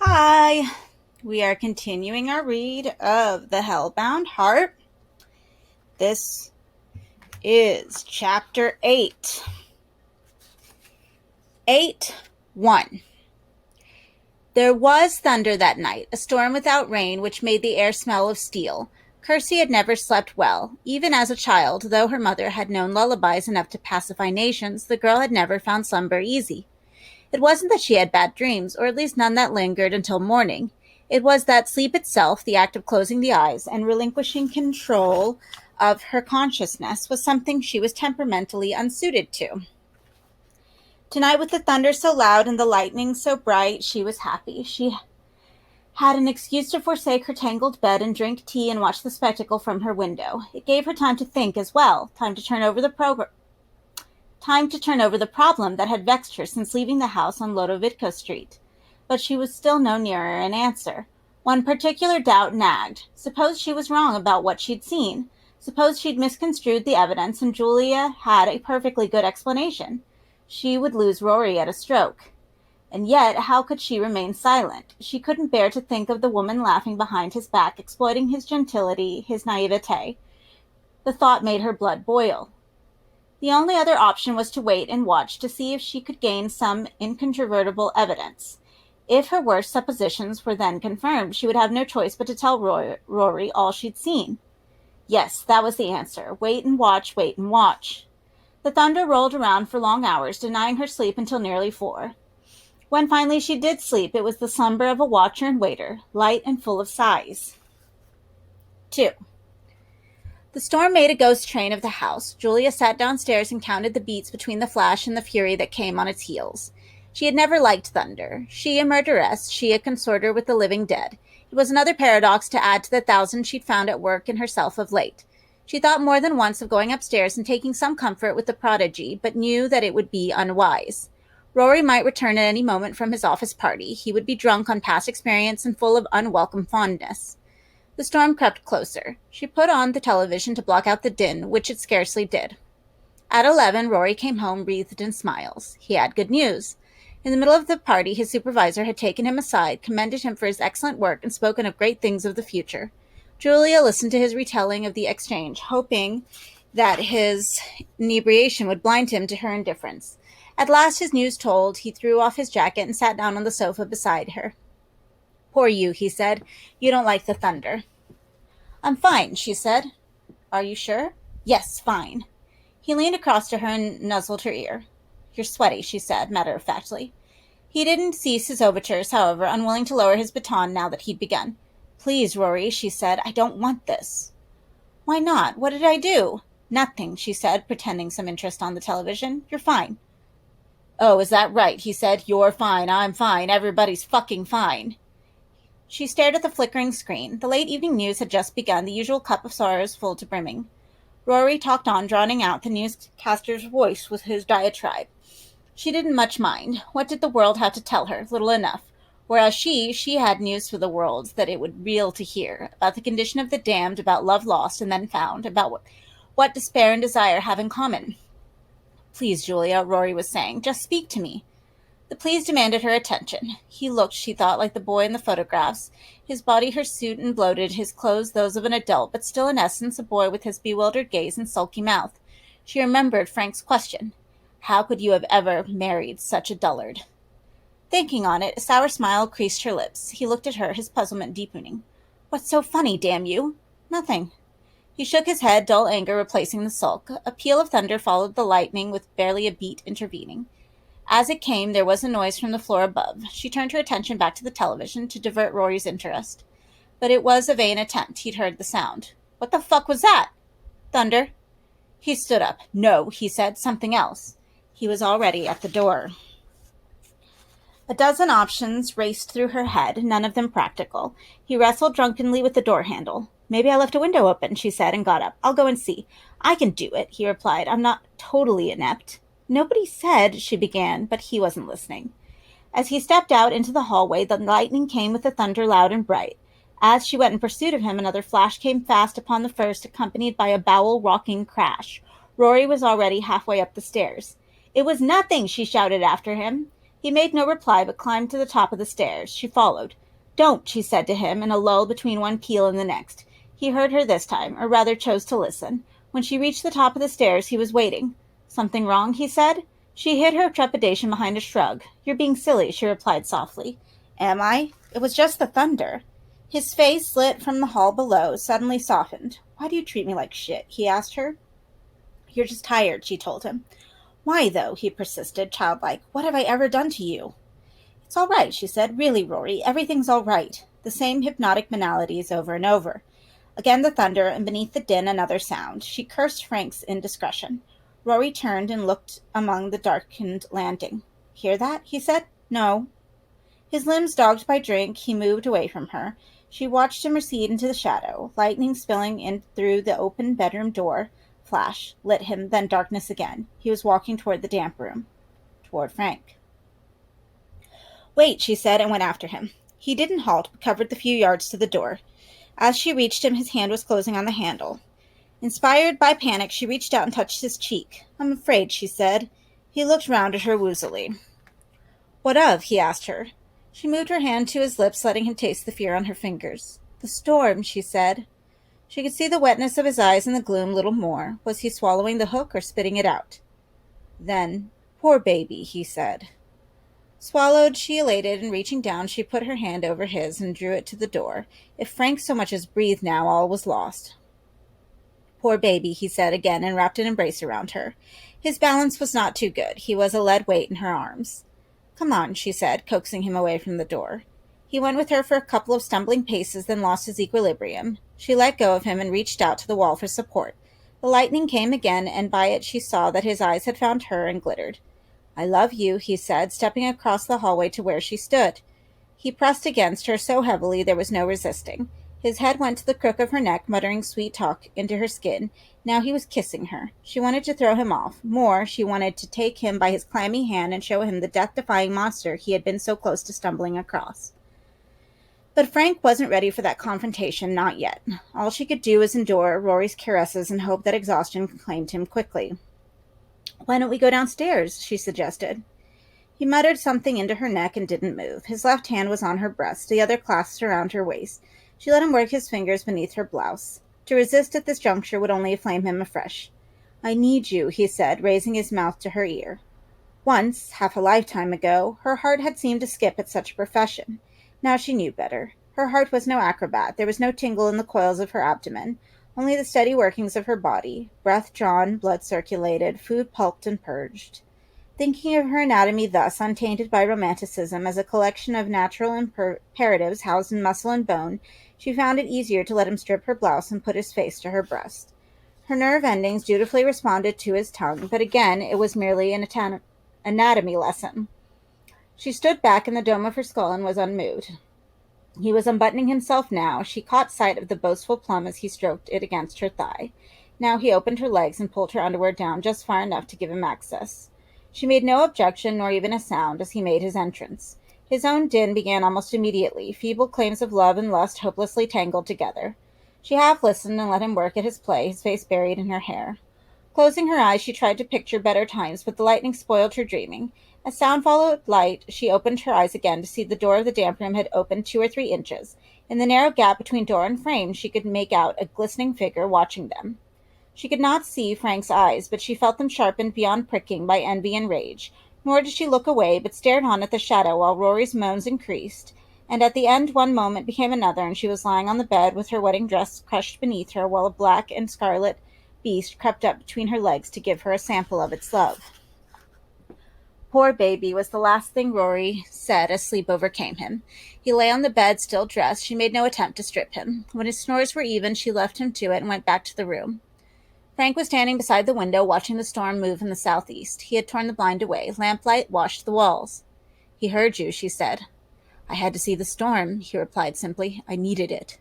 Hi, we are continuing our read of The Hellbound Heart. This is Chapter 8. 8 1. There was thunder that night, a storm without rain which made the air smell of steel. Kirsty had never slept well. Even as a child, though her mother had known lullabies enough to pacify nations, the girl had never found slumber easy. It wasn't that she had bad dreams, or at least none that lingered until morning. It was that sleep itself, the act of closing the eyes and relinquishing control of her consciousness, was something she was temperamentally unsuited to. Tonight, with the thunder so loud and the lightning so bright, she was happy. She had an excuse to forsake her tangled bed and drink tea and watch the spectacle from her window. It gave her time to think as well, time to turn over the problem that had vexed her since leaving the house on Lodovico Street. But she was still no nearer an answer. One particular doubt nagged. Suppose she was wrong about what she'd seen. Suppose she'd misconstrued the evidence and Julia had a perfectly good explanation. She would lose Rory at a stroke. And yet, how could she remain silent? She couldn't bear to think of the woman laughing behind his back, exploiting his gentility, his naivete. The thought made her blood boil. The only other option was to wait and watch to see if she could gain some incontrovertible evidence. If her worst suppositions were then confirmed, she would have no choice but to tell Rory all she'd seen. Yes, that was the answer. Wait and watch, wait and watch. The thunder rolled around for long hours, denying her sleep until nearly 4. When finally she did sleep, it was the slumber of a watcher and waiter, light and full of sighs. 2. The storm made a ghost train of the house. Julia sat downstairs and counted the beats between the flash and the fury that came on its heels. She had never liked thunder. She a murderess, she a consorter with the living dead. It was another paradox to add to the 1,000 she'd found at work in herself of late. She thought more than once of going upstairs and taking some comfort with the prodigy, but knew that it would be unwise. Rory might return at any moment from his office party. He would be drunk on past experience and full of unwelcome fondness. The storm crept closer. She put on the television to block out the din, which it scarcely did. At 11, Rory came home wreathed in smiles. He had good news. In the middle of the party, his supervisor had taken him aside, commended him for his excellent work, and spoken of great things of the future. Julia listened to his retelling of the exchange, hoping that his inebriation would blind him to her indifference. At last, his news told, he threw off his jacket and sat down on the sofa beside her. Poor you, he said. You don't like the thunder. I'm fine, she said. Are you sure? Yes, fine. He leaned across to her and nuzzled her ear. You're sweaty, she said, matter-of-factly. He didn't cease his overtures, however, unwilling to lower his baton now that he'd begun. Please, Rory, she said, I don't want this. Why not? What did I do? Nothing, she said, pretending some interest on the television. You're fine. Oh, is that right? He said. You're fine, I'm fine, everybody's fucking fine. She stared at the flickering screen. The late evening news had just begun, the usual cup of sorrows full to brimming. Rory talked on, drowning out the newscaster's voice with his diatribe. She didn't much mind. What did the world have to tell her? Little enough. Whereas she had news for the world that it would reel to hear, about the condition of the damned, about love lost and then found, about what despair and desire have in common. Please, Julia, Rory was saying, just speak to me. The pleas demanded her attention. He looked, she thought, like the boy in the photographs, his body hirsute and bloated, his clothes those of an adult, but still in essence a boy with his bewildered gaze and sulky mouth. She remembered Frank's question. How could you have ever married such a dullard? Thinking on it, a sour smile creased her lips. He looked at her, his puzzlement deepening. What's so funny, damn you? Nothing. He shook his head, dull anger replacing the sulk. A peal of thunder followed the lightning, with barely a beat intervening. As it came, there was a noise from the floor above. She turned her attention back to the television to divert Rory's interest. But it was a vain attempt. He'd heard the sound. What the fuck was that? Thunder. He stood up. No, he said, something else. He was already at the door. A dozen options raced through her head, none of them practical. He wrestled drunkenly with the door handle. Maybe I left a window open, she said, and got up. I'll go and see. I can do it, he replied. I'm not totally inept. Nobody said, she began, but he wasn't listening. As he stepped out into the hallway, the lightning came with the thunder loud and bright. As she went in pursuit of him, another flash came fast upon the first, accompanied by a bowel-rocking crash. Rory was already halfway up the stairs. It was nothing, she shouted after him. He made no reply, but climbed to the top of the stairs. She followed. "Don't," she said to him, in a lull between one peal and the next. He heard her this time, or rather chose to listen. When she reached the top of the stairs, he was waiting. "Something wrong?" he said. She hid her trepidation behind a shrug. "You're being silly," she replied softly. "Am I? It was just the thunder." His face, lit from the hall below, suddenly softened. "Why do you treat me like shit?" he asked her. "You're just tired," she told him. "Why, though?" he persisted, childlike. "What have I ever done to you?" "It's all right," she said. "Really, Rory, everything's all right." The same hypnotic banalities over and over. Again the thunder, and beneath the din another sound. She cursed Frank's indiscretion. Rory turned and looked among the darkened landing. "Hear that?" he said. "No." His limbs dogged by drink, he moved away from her. She watched him recede into the shadow. Lightning spilling in through the open bedroom door. Flash lit him, then darkness again. He was walking toward the damp room. Toward Frank. "Wait," she said, and went after him. He didn't halt, but covered the few yards to the door. As she reached him, his hand was closing on the handle. Inspired by panic, she reached out and touched his cheek. "I'm afraid," she said. He looked round at her woozily. "What of?" he asked her. She moved her hand to his lips, letting him taste the fear on her fingers. "The storm," she said. She could see the wetness of his eyes in the gloom little more. Was he swallowing the hook or spitting it out? Then, "Poor baby," he said. Swallowed, she elated, and reaching down, she put her hand over his and drew it to the door. If Frank so much as breathed now, all was lost. "Poor baby," he said again, and wrapped an embrace around her. His balance was not too good. He was a lead weight in her arms. "Come on," she said, coaxing him away from the door. He went with her for a couple of stumbling paces, then lost his equilibrium. She let go of him and reached out to the wall for support. The lightning came again, and by it she saw that his eyes had found her and glittered. "I love you," he said, stepping across the hallway to where she stood. He pressed against her so heavily there was no resisting. His head went to the crook of her neck, muttering sweet talk into her skin. Now he was kissing her. She wanted to throw him off. More, she wanted to take him by his clammy hand and show him the death-defying monster he had been so close to stumbling across. But Frank wasn't ready for that confrontation, not yet. All she could do was endure Rory's caresses and hope that exhaustion claimed him quickly. "Why don't we go downstairs?" she suggested. He muttered something into her neck and didn't move. His left hand was on her breast, the other clasped around her waist. She let him work his fingers beneath her blouse. To resist at this juncture would only inflame him afresh. "I need you," he said, raising his mouth to her ear. Once, half a lifetime ago, her heart had seemed to skip at such a profession. Now she knew better. Her heart was no acrobat. There was no tingle in the coils of her abdomen, only the steady workings of her body, breath drawn, blood circulated, food pulped and purged. Thinking of her anatomy thus, untainted by romanticism, as a collection of natural imperatives housed in muscle and bone, she found it easier to let him strip her blouse and put his face to her breast. Her nerve endings dutifully responded to his tongue, but again it was merely an anatomy lesson. She stood back in the dome of her skull and was unmoved. He was unbuttoning himself now. She caught sight of the boastful plum as he stroked it against her thigh. Now he opened her legs and pulled her underwear down just far enough to give him access. She made no objection, nor even a sound, as he made his entrance. His own din began almost immediately, feeble claims of love and lust hopelessly tangled together. She half listened and let him work at his play, his face buried in her hair. Closing her eyes, she tried to picture better times, but the lightning spoiled her dreaming. As sound followed light, she opened her eyes again to see the door of the damp room had opened 2 or 3 inches. In the narrow gap between door and frame, she could make out a glistening figure watching them. She could not see Frank's eyes, but she felt them sharpened beyond pricking by envy and rage. Nor did she look away, but stared on at the shadow while Rory's moans increased, and at the end one moment became another, and she was lying on the bed with her wedding dress crushed beneath her, while a black and scarlet beast crept up between her legs to give her a sample of its love. "Poor baby," was the last thing Rory said as sleep overcame him. He lay on the bed, still dressed. She made no attempt to strip him. When his snores were even, she left him to it and went back to the room. Frank was standing beside the window, watching the storm move in the southeast. He had torn the blind away. Lamplight washed the walls. "He heard you," she said. "I had to see the storm," he replied simply. "I needed it."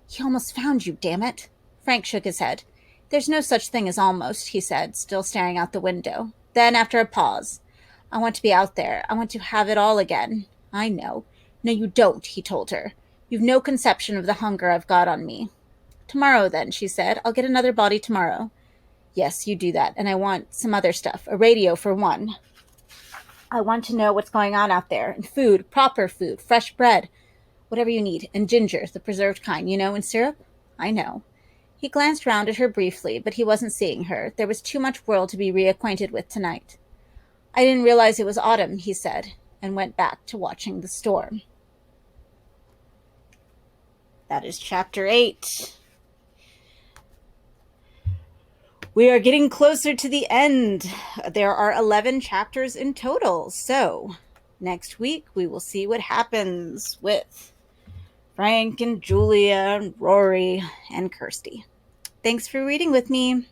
"He almost found you, damn it." Frank shook his head. "There's no such thing as almost," he said, still staring out the window. Then, after a pause, "I want to be out there. I want to have it all again." "I know." "No, you don't," he told her. "You've no conception of the hunger I've got on me." "Tomorrow, then," she said. "I'll get another body tomorrow." "Yes, you do that, and I want some other stuff. A radio, for one." I want to know what's going on out there. And food, proper food, fresh bread, whatever you need. And ginger, the preserved kind, and syrup? I know. He glanced round at her briefly, but he wasn't seeing her. There was too much world to be reacquainted with tonight. I didn't realize it was autumn, he said, and went back to watching the storm. That is chapter 8. We are getting closer to the end. There are 11 chapters in total. So next week we will see what happens with Frank and Julia and Rory and Kirsty. Thanks for reading with me.